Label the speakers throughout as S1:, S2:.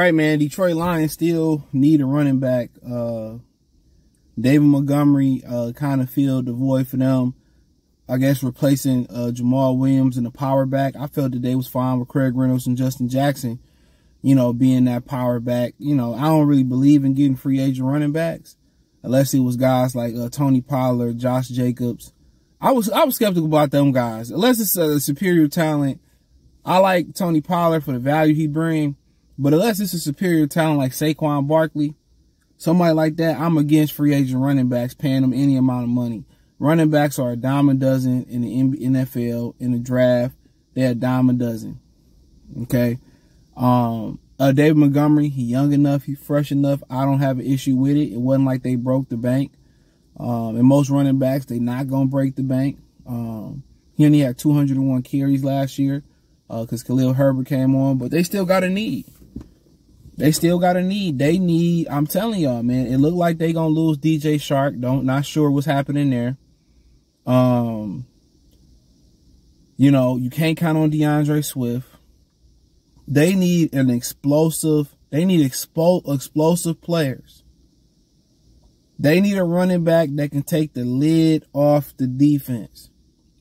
S1: right, man. Detroit Lions still need a running back. David Montgomery kind of filled the void for them. I guess replacing Jamal Williams in the power back. I felt that they was fine with Craig Reynolds and Justin Jackson, you know, being that power back. You know, I don't really believe in getting free agent running backs unless it was guys like Tony Pollard, Josh Jacobs. I was skeptical about them guys. Unless it's a superior talent. I like Tony Pollard for the value he brings. But unless it's a superior talent like Saquon Barkley, somebody like that, I'm against free agent running backs paying them any amount of money. Running backs are a dime a dozen in the NFL. In the draft, they're a dime a dozen. Okay. David Montgomery, he young enough, he fresh enough. I don't have an issue with it. It wasn't like they broke the bank. And most running backs, they not going to break the bank. He only had 201 carries last year because Khalil Herbert came on, but they still got a need. They still got a need. They need, I'm telling y'all, man, it looked like they going to lose DJ Shark. Not sure what's happening there. You know, you can't count on DeAndre Swift. They need an explosive, explosive players. They need a running back that can take the lid off the defense.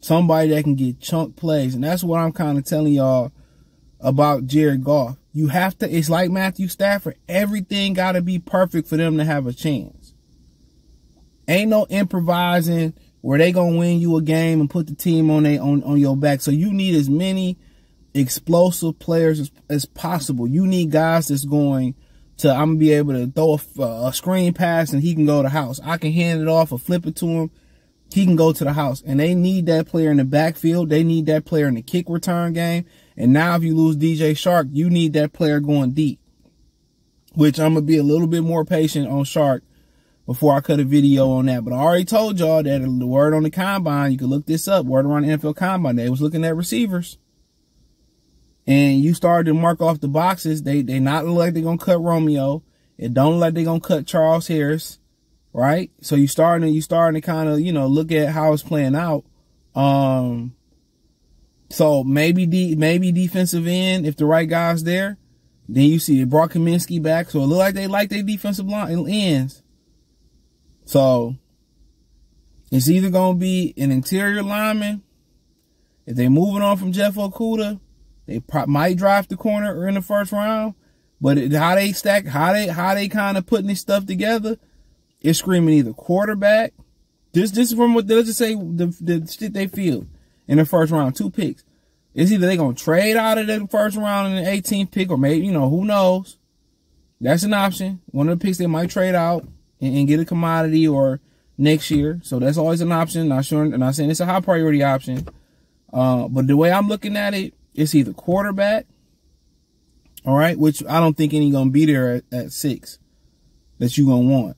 S1: Somebody that can get chunk plays. And that's what I'm kind of telling y'all about Jared Goff. You have to, it's like Matthew Stafford. Everything got to be perfect for them to have a chance. Ain't no improvising where they going to win you a game and put the team on your back. So you need as many explosive players as possible. You need guys that's going to, I'm going to be able to throw a screen pass and he can go to the house. I can hand it off or flip it to him. He can go to the house. And they need that player in the backfield. They need that player in the kick return game. And now if you lose DJ Shark, you need that player going deep. Which I'm going to be a little bit more patient on Shark before I cut a video on that. But I already told y'all that the word on the combine, you can look this up, word around the NFL combine, they was looking at receivers. And you started to mark off the boxes. They not look like they're going to cut Romeo. It don't look like they're going to cut Charles Harris. Right? So you starting to kind of, you know, look at how it's playing out. So maybe defensive end, if the right guy's there, then you see they brought Kaminsky back. So it look like they like their defensive line ends. So it's either going to be an interior lineman. If they're moving on from Jeff Okudah, they might draft the corner or in the first round. But how they stack, how they kind of putting this stuff together, it's screaming either quarterback. This is from what, let's just say the shit they feel in the first round, 2 picks. It's either they're going to trade out of the first round in the 18th pick, or maybe, you know, who knows? That's an option. One of the picks they might trade out and get a commodity or next year. So that's always an option. Not sure. I'm not saying it's a high priority option. But the way I'm looking at it, it's either quarterback, all right, which I don't think any going to be there at 6 that you going to want.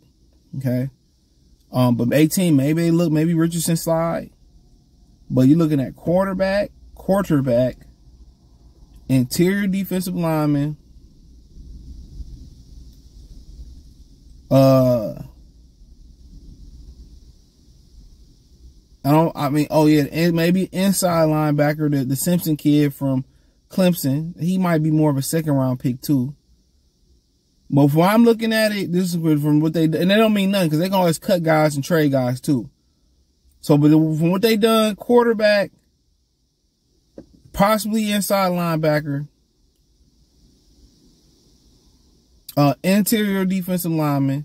S1: Okay. But 18, maybe Richardson slide. But you're looking at quarterback, interior defensive lineman, and maybe inside linebacker, the Simpson kid from Clemson. He might be more of a second round pick too. But when I'm looking at it, this is from what they, and they don't mean nothing because they can always cut guys and trade guys too. So, but from what they done, quarterback, possibly inside linebacker, interior defensive lineman,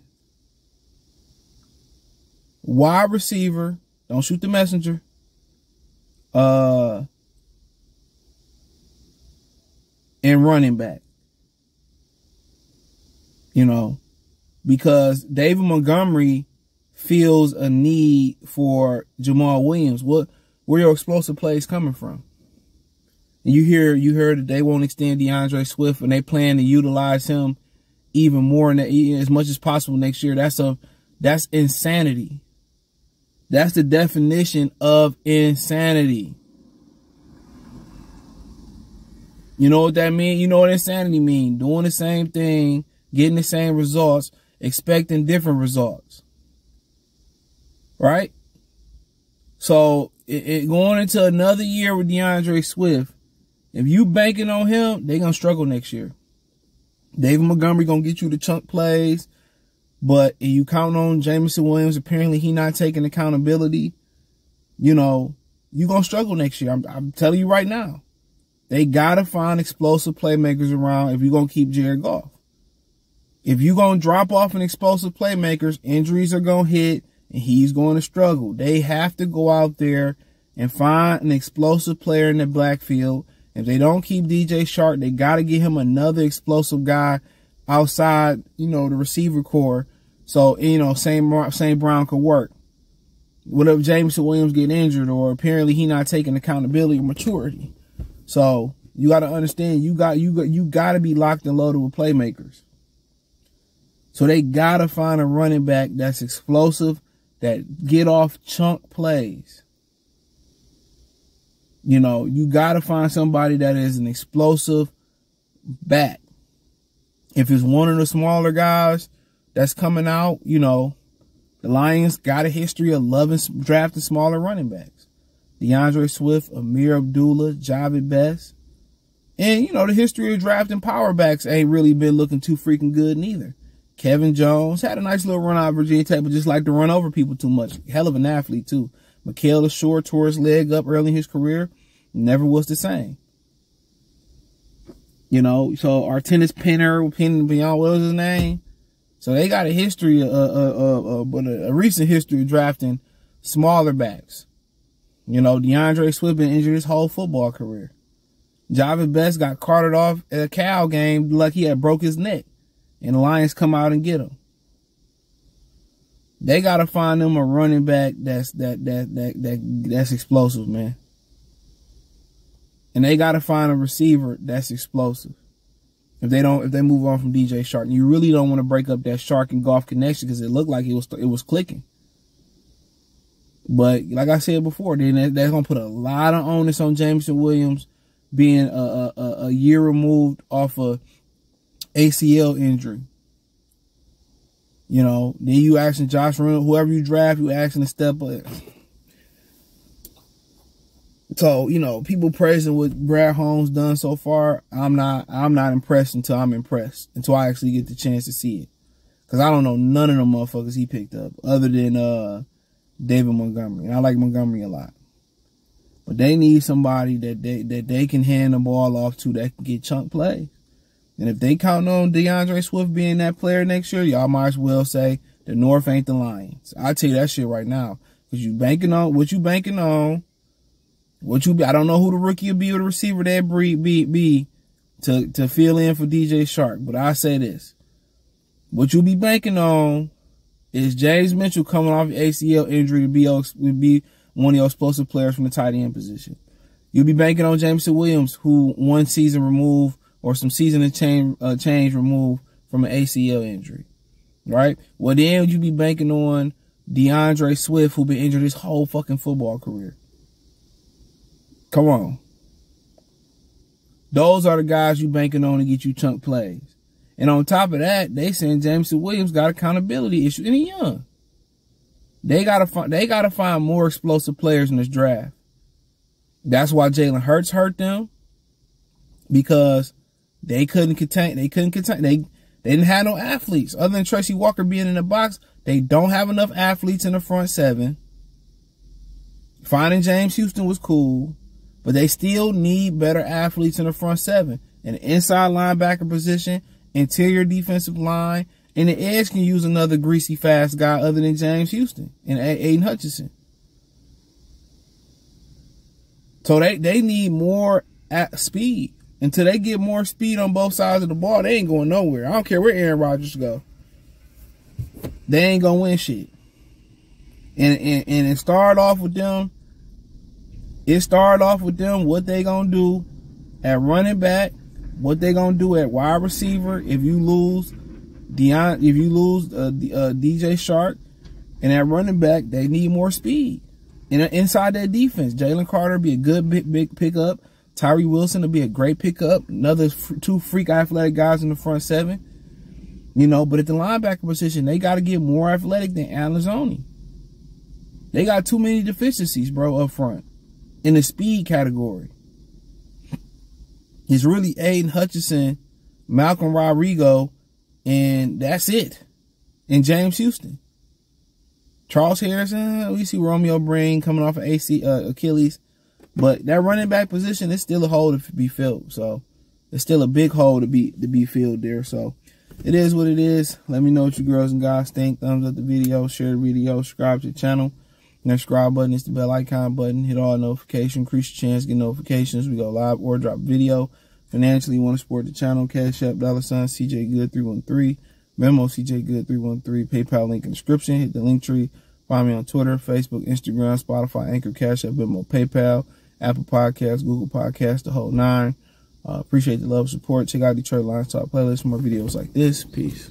S1: wide receiver, don't shoot the messenger, and running back. You know, because David Montgomery feels a need for Jamal Williams. Where your explosive plays coming from? And you heard that they won't extend DeAndre Swift and they plan to utilize him even more as much as possible next year. That's insanity. That's the definition of insanity. You know what that means? You know what insanity means? Doing the same thing, getting the same results, expecting different results. Right? So, going into another year with DeAndre Swift, if you banking on him, they're going to struggle next year. David Montgomery gonna get you the chunk plays, but if you count on Jameson Williams, apparently he not taking accountability, you know, you gonna struggle next year. I'm telling you right now. They gotta find explosive playmakers around if you're gonna keep Jared Goff. If you're gonna drop off in explosive playmakers, injuries are gonna hit and he's going to struggle. They have to go out there and find an explosive player in the backfield. If they don't keep DJ Shark, they got to get him another explosive guy outside, you know, the receiver core. So, you know, St. Brown could work. What if Jameson Williams get injured or apparently he not taking accountability or maturity? So you got to understand you got to be locked and loaded with playmakers. So they got to find a running back that's explosive, that get off chunk plays. You know, you got to find somebody that is an explosive back. If it's one of the smaller guys that's coming out, you know, the Lions got a history of loving drafting smaller running backs. DeAndre Swift, Amir Abdullah, Javid Best. And, you know, the history of drafting power backs ain't really been looking too freaking good neither. Kevin Jones had a nice little run out of Virginia Tech, but just like to run over people too much. Hell of an athlete, too. Mikael Ashore tore his leg up early in his career. Never was the same. You know, so Artenis Beyond, what was his name? So they got a history, but a recent history of drafting smaller backs. You know, DeAndre Swift been injured his whole football career. Javid Best got carted off at a Cal game like he had broke his neck. And the Lions come out and get him. They gotta find them a running back that's explosive, man. And they gotta find a receiver that's explosive. If they move on from DJ Shark, you really don't want to break up that Shark and Goff connection because it looked like it was clicking. But like I said before, then they're gonna put a lot of onus on Jameson Williams being a year removed off a ACL injury. You know, then you asking Josh Reynolds, whoever you draft, you asking to step up. So, you know, people praising what Brad Holmes done so far. I'm not impressed until I'm impressed. Until I actually get the chance to see it. Because I don't know none of them motherfuckers he picked up other than David Montgomery. And I like Montgomery a lot. But they need somebody that they can hand the ball off to that can get chunk plays. And if they count on DeAndre Swift being that player next year, y'all might as well say the North ain't the Lions. I'll tell you that shit right now. Because you banking on what you banking on. I don't know who the rookie will be or the receiver that be to fill in for DJ Shark. But I say this. What you be banking on is James Mitchell coming off ACL injury to be one of your explosive players from the tight end position. You'll be banking on Jameson Williams, who one season removed or some season of change removed from an ACL injury. Right? Well, then you be banking on DeAndre Swift, who been injured his whole fucking football career. Come on. Those are the guys you banking on to get you chunk plays. And on top of that, they saying Jameson Williams got accountability issues and he's young. They gotta find more explosive players in this draft. That's why Jalen Hurts hurt them. Because they didn't have no athletes. Other than Tracy Walker being in the box, they don't have enough athletes in the front seven. Finding James Houston was cool, but they still need better athletes in the front seven. In the inside linebacker position, interior defensive line, and the edge can use another greasy, fast guy other than James Houston and Aiden Hutchinson. So they need more speed. Until they get more speed on both sides of the ball, they ain't going nowhere. I don't care where Aaron Rodgers go. They ain't going to win shit. And it started off with them. It started off with them what they going to do at running back, what they going to do at wide receiver if you lose DJ Shark, and at running back, they need more speed. And inside that defense, Jalen Carter be a good big pickup. Tyree Wilson will be a great pickup. Another two freak athletic guys in the front seven. You know, but at the linebacker position, they got to get more athletic than Alizoni. They got too many deficiencies, bro, up front in the speed category. It's really Aiden Hutchinson Malcolm Rodrigo, and that's it. And James Houston. Charles Harrison, we see Romeo Breen coming off of Achilles. But that running back position is still a hole to be filled. So it's still a big hole to be filled there. So it is what it is. Let me know what you girls and guys think. Thumbs up the video, share the video, subscribe to the channel. And that subscribe button is the bell icon button. Hit all notifications, increase your chance to get notifications. We go live or drop video. Financially, you want to support the channel, Cash App, $CJ Good 313. Venmo, CJ Good 313. PayPal link in the description. Hit the link tree. Find me on Twitter, Facebook, Instagram, Spotify, Anchor, Cash App, Venmo, PayPal, Apple Podcasts, Google Podcasts, the whole 9. Appreciate the love and support. Check out Detroit Lions Talk playlist for more videos like this. Peace.